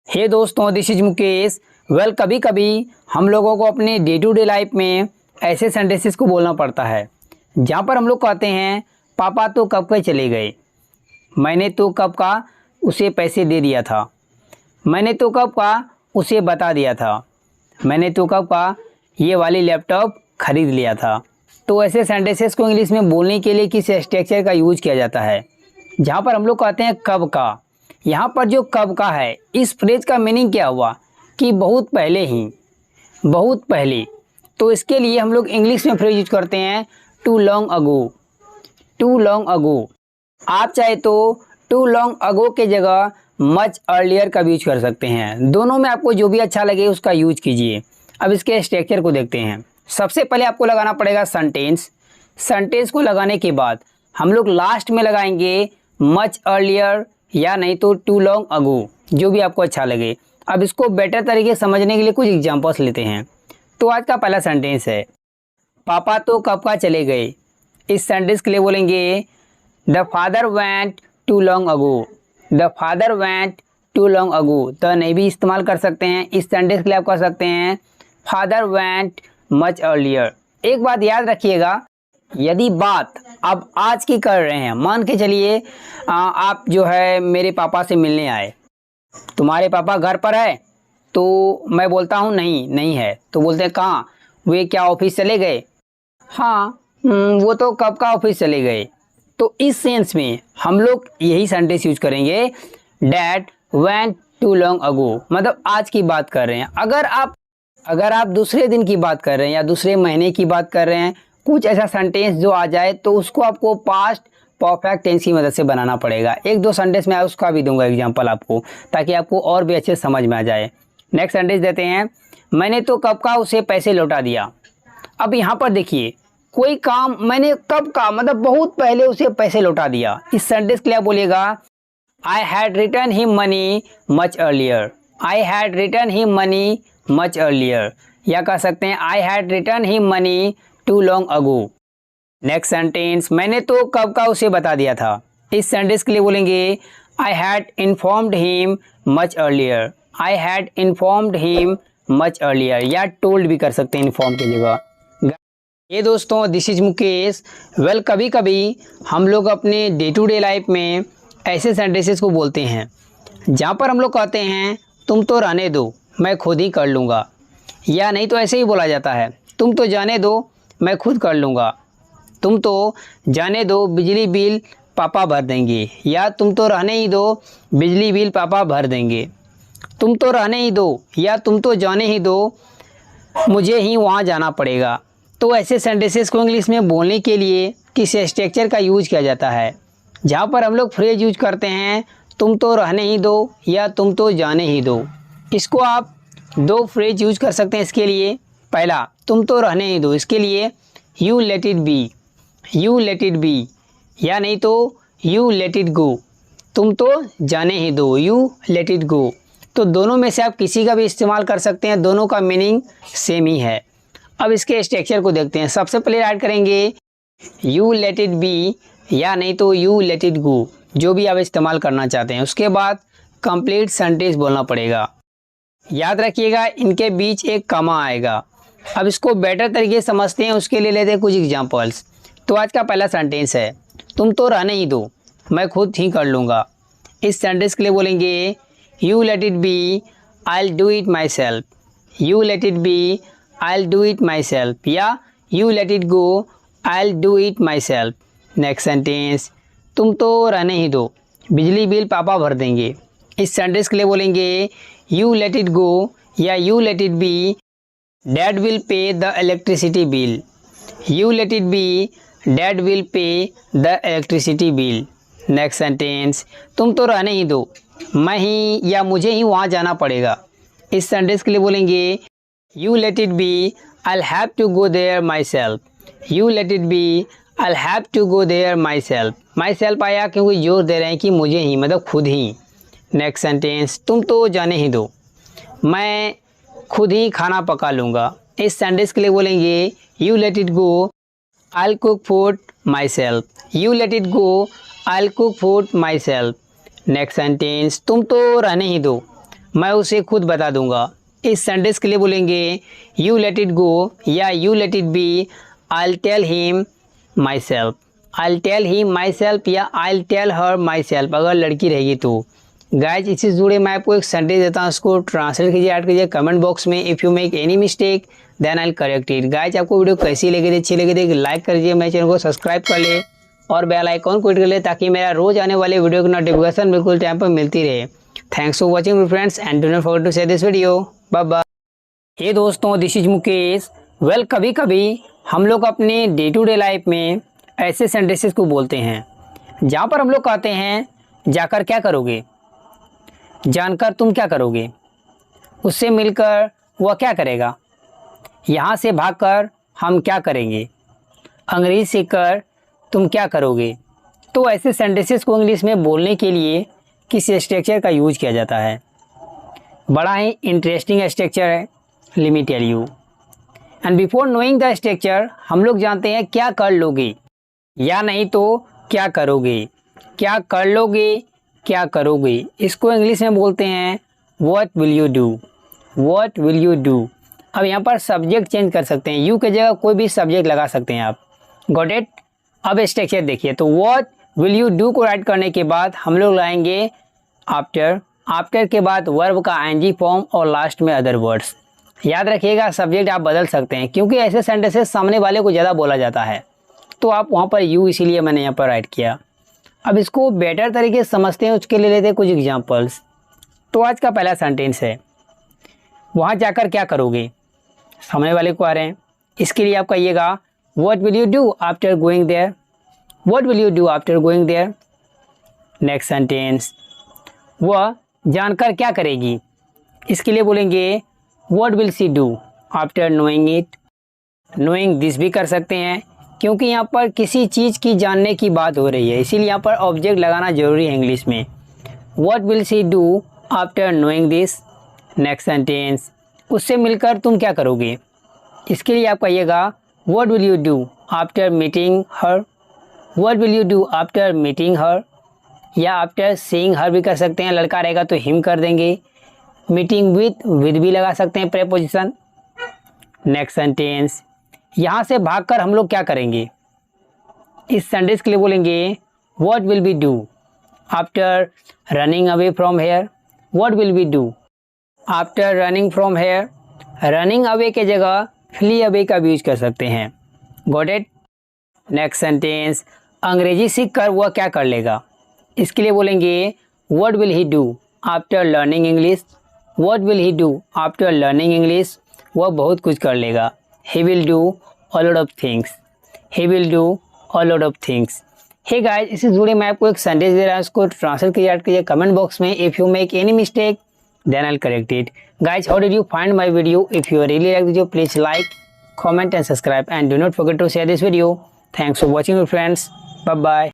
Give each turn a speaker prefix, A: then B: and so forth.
A: हे दोस्तों, this is Mukesh. कभी कभी हम लोगों को अपने डे टू डे लाइफ में ऐसे सेंटेंसेस को बोलना पड़ता है जहाँ पर हम लोग कहते हैं पापा तो कब के चले गए, मैंने तो कब का उसे पैसे दे दिया था, मैंने तो कब का उसे बता दिया था, मैंने तो कब का ये वाली लैपटॉप खरीद लिया था। तो ऐसे सेंटेंसेस को इंग्लिश में बोलने के लिए किस स्ट्रक्चर का यूज किया जाता है जहाँ पर हम लोग कहते हैं कब का। यहाँ पर जो कब का है, इस फ्रेज का मीनिंग क्या हुआ कि बहुत पहले ही, बहुत पहले। तो इसके लिए हम लोग इंग्लिश में फ्रेज यूज करते हैं too long ago, too long ago. आप चाहे तो टू लॉन्ग अगो के जगह मच अर्लियर का भी यूज कर सकते हैं। दोनों में आपको जो भी अच्छा लगे उसका यूज कीजिए। अब इसके स्ट्रक्चर को देखते हैं। सबसे पहले आपको लगाना पड़ेगा सेंटेंस। सेंटेंस को लगाने के बाद हम लोग लास्ट में लगाएंगे मच अर्लियर या नहीं तो टू लॉन्ग अगो, जो भी आपको अच्छा लगे। अब इसको बेटर तरीके से समझने के लिए कुछ एग्जांपल्स लेते हैं। तो आज का पहला सेंटेंस है पापा तो कब का चले गए। इस सेंटेंस के लिए बोलेंगे the father went too long ago, the father went too long ago. The नहीं भी इस्तेमाल कर सकते हैं। इस सेंटेंस के लिए आप कह सकते हैं फादर वेंट मच अर्लियर। एक बात याद रखिएगा, यदि बात आप आज की कर रहे हैं, मान के चलिए आप जो है मेरे पापा से मिलने आए, तुम्हारे पापा घर पर है, तो मैं बोलता हूँ नहीं नहीं है, तो बोलते हैं कहाँ, वे क्या ऑफिस चले गए। हाँ, वो तो कब का ऑफिस चले गए। तो इस सेंस में हम लोग यही सेंटेंस यूज करेंगे dad went too long ago, मतलब आज की बात कर रहे हैं। अगर आप दूसरे दिन की बात कर रहे हैं या दूसरे महीने की बात कर रहे हैं, कुछ ऐसा सेंटेंस जो आ जाए तो उसको आपको पास्ट परफेक्ट टेंस की मदद से बनाना पड़ेगा। एक दो सेंटेंस में उसका भी दूंगा एग्जांपल आपको, ताकि आपको और भी अच्छे समझ में आ जाए। नेक्स्ट सेंटेंस देते हैं मैंने तो कब का उसे पैसे लौटा दिया। अब यहाँ पर देखिए, कोई काम मैंने कब का मतलब बहुत पहले उसे पैसे लौटा दिया। इस सेंटेंस के लिए आप बोलिएगा I had return him money much earlier, I had return him money much earlier, या कह सकते हैं I had return him money too long ago. Next sentence मैंने तो कब का उसे बता दिया था। इस सेंटेंस के लिए बोलेंगे I had informed him much earlier, I had informed him much earlier, या टोल्ड भी कर सकते हैं इन्फॉर्म की जगह। ये दोस्तों, दिस इज मुकेश। कभी कभी हम लोग अपने डे टू डे लाइफ में ऐसे सेंटेंसेस को बोलते हैं जहाँ पर हम लोग कहते हैं तुम तो रहने दो, मैं खुद ही कर लूँगा, या नहीं तो ऐसे ही बोला जाता है तुम तो जाने दो, मैं खुद कर लूँगा, तुम तो जाने दो, बिजली बिल पापा भर देंगे, या तुम तो रहने ही दो, बिजली बिल पापा भर देंगे, तुम तो रहने ही दो, या तुम तो जाने ही दो, मुझे ही वहाँ जाना पड़ेगा। तो ऐसे सेंटेंसेस को इंग्लिश में बोलने के लिए किस स्ट्रक्चर का यूज किया जाता है जहाँ पर हम लोग फ्रेज यूज करते हैं तुम तो रहने ही दो या तुम तो जाने ही दो। इसको आप दो फ्रेज यूज कर सकते हैं इसके लिए। पहला, तुम तो रहने ही दो, इसके लिए you let it B, you let it B, या नहीं तो यू लेट इट गो, तुम तो जाने ही दो, यू लेट इट गो। तो दोनों में से आप किसी का भी इस्तेमाल कर सकते हैं, दोनों का मीनिंग सेम ही है। अब इसके स्ट्रक्चर को देखते हैं। सबसे पहले ऐड करेंगे यू लेट इट बी, या नहीं तो यू लेट इट गो, जो भी आप इस्तेमाल करना चाहते हैं। उसके बाद कंप्लीट सेंटेंस बोलना पड़ेगा। याद रखिएगा इनके बीच एक कॉमा आएगा। अब इसको बेटर तरीके से समझते हैं, उसके लिए लेते हैं कुछ एग्जांपल्स। तो आज का पहला सेंटेंस है तुम तो रहने ही दो, मैं खुद ही कर लूँगा। इस सेंटेंस के लिए बोलेंगे you let it be, I will do it myself, you let it be, I will do it myself, या you let it go, I will do it myself. Next sentence तुम तो रहने ही दो, बिजली bill पापा भर देंगे। इस सेंटेंस के लिए बोलेंगे यू लेट इट गो, या you let it B, dad will pay the electricity bill, you let it B, dad will pay the electricity bill. Next sentence तुम तो रहने ही दो, मैं ही या मुझे ही वहाँ जाना पड़ेगा। इस सेंटेंस के लिए बोलेंगे you let it be, I will have to go there myself, you let it be, I will have to go there myself. Myself आया क्योंकि जोर दे रहे हैं कि मुझे ही, मतलब खुद ही। नेक्स्ट सेंटेंस तुम तो जाने ही दो, मैं खुद ही खाना पका लूँगा। इस सेंटेंस के लिए बोलेंगे you let it go, I will cook food my self, you let it go, I will cook food my self. Next sentence तुम तो रहने ही दो, मैं उसे खुद बता दूंगा। इस सेंटेंस के लिए बोलेंगे यू लेट इट गो या you let it be, I will tell him myself, I will tell him myself या I will tell her myself अगर लड़की रहेगी तो। गाइज इससे जुड़े मैं आपको एक सेंटेंस देता हूँ, उसको ट्रांसलेट कीजिए, ऐड कीजिए कमेंट बॉक्स में। If you make any mistake then I will correct it. Guys आपको वीडियो कैसी लगी थी, अच्छी लगी थी, लाइक कर दीजिए, मेरे चैनल को सब्सक्राइब कर ले और बेल आइकॉन को हिट कर ले ताकि मेरा रोज आने वाले वीडियो की नोटिफिकेशन बिल्कुल टाइम पर मिलती रहे। Thanks for watching my friends and do not forget to share this video. Bye bye. Hey दोस्तों, दिस इज मुकेश। वेल, कभी कभी हम लोग अपने डे टू डे लाइफ में ऐसे सेंटेंसेस को बोलते हैं जहाँ पर हम लोग कहते हैं जाकर क्या करोगे, जानकर तुम क्या करोगे, उससे मिलकर वह क्या करेगा, यहाँ से भागकर हम क्या करेंगे, अंग्रेजी सीखकर तुम क्या करोगे। तो ऐसे सेंटेंसेस को इंग्लिश में बोलने के लिए किस स्ट्रक्चर का यूज किया जाता है। बड़ा ही इंटरेस्टिंग स्ट्रक्चर है, let me tell you. And before knowing the structure हम लोग जानते हैं क्या कर लोगे या नहीं तो क्या करोगे। क्या कर लोगे, क्या करोगे, इसको इंग्लिश में बोलते हैं what will you do, what will you do. अब यहाँ पर सब्जेक्ट चेंज कर सकते हैं, यू के जगह कोई भी सब्जेक्ट लगा सकते हैं आप। Got it. अब स्ट्रक्चर देखिए, तो व्हाट विल यू डू को राइट करने के बाद हम लोग लाएंगे आफ्टर, आफ्टर के बाद वर्ब का आईएनजी फॉर्म और लास्ट में अदर वर्ड्स। याद रखिएगा सब्जेक्ट आप बदल सकते हैं क्योंकि ऐसे सेंटेंसेस सामने वाले को ज़्यादा बोला जाता है, तो आप वहाँ पर यू इसीलिए मैंने यहाँ पर राइट किया। अब इसको बेटर तरीके से समझते हैं, उसके लिए लेते हैं कुछ एग्जांपल्स। तो आज का पहला सेंटेंस है वहाँ जाकर क्या करोगे, सामने वाले को आ रहे हैं, इसके लिए आप कहिएगा what will you do after going there, what will you do after going there. Next sentence, वह जानकर क्या करेगी, इसके लिए बोलेंगे what will she do after knowing it. Knowing this भी कर सकते हैं क्योंकि यहाँ पर किसी चीज़ की जानने की बात हो रही है, इसीलिए यहाँ पर ऑब्जेक्ट लगाना जरूरी है इंग्लिश में। What will she do after knowing this. Next sentence, उससे मिलकर तुम क्या करोगे, इसके लिए आप कहिएगा what will you do after meeting her, what will you do after meeting her या आफ्टर सीइंग हर भी कर सकते हैं, लड़का रहेगा तो हिम कर देंगे। मीटिंग विद भी लगा सकते हैं प्रेपोजिशन। नेक्स्ट सेंटेंस, यहाँ से भागकर हम लोग क्या करेंगे, इस सेंटेंस के लिए बोलेंगे what will we do after running away from here, what will we do after running from here. Running away के जगह फ्ली अवे का भी यूज कर सकते हैं। Got it. नेक्स्ट सेंटेंस, अंग्रेजी सीख कर वह क्या कर लेगा, इसके लिए बोलेंगे what will he do after learning English, what will he do after learning English. वह बहुत कुछ कर लेगा। He will do a lot of things, he will do a lot of things. Hey guys, इससे जुड़े मैं आपको एक सेंटेंस दे रहा हूँ, उसको ट्रांसलेट कीजिए, ऐड कीजिए कमेंट बॉक्स में। If you make any mistake then I will correct it. Guys, how did you find my video? If you really like video please like, comment and subscribe and do not forget to share this video. Thanks for watching, friends. Bye bye.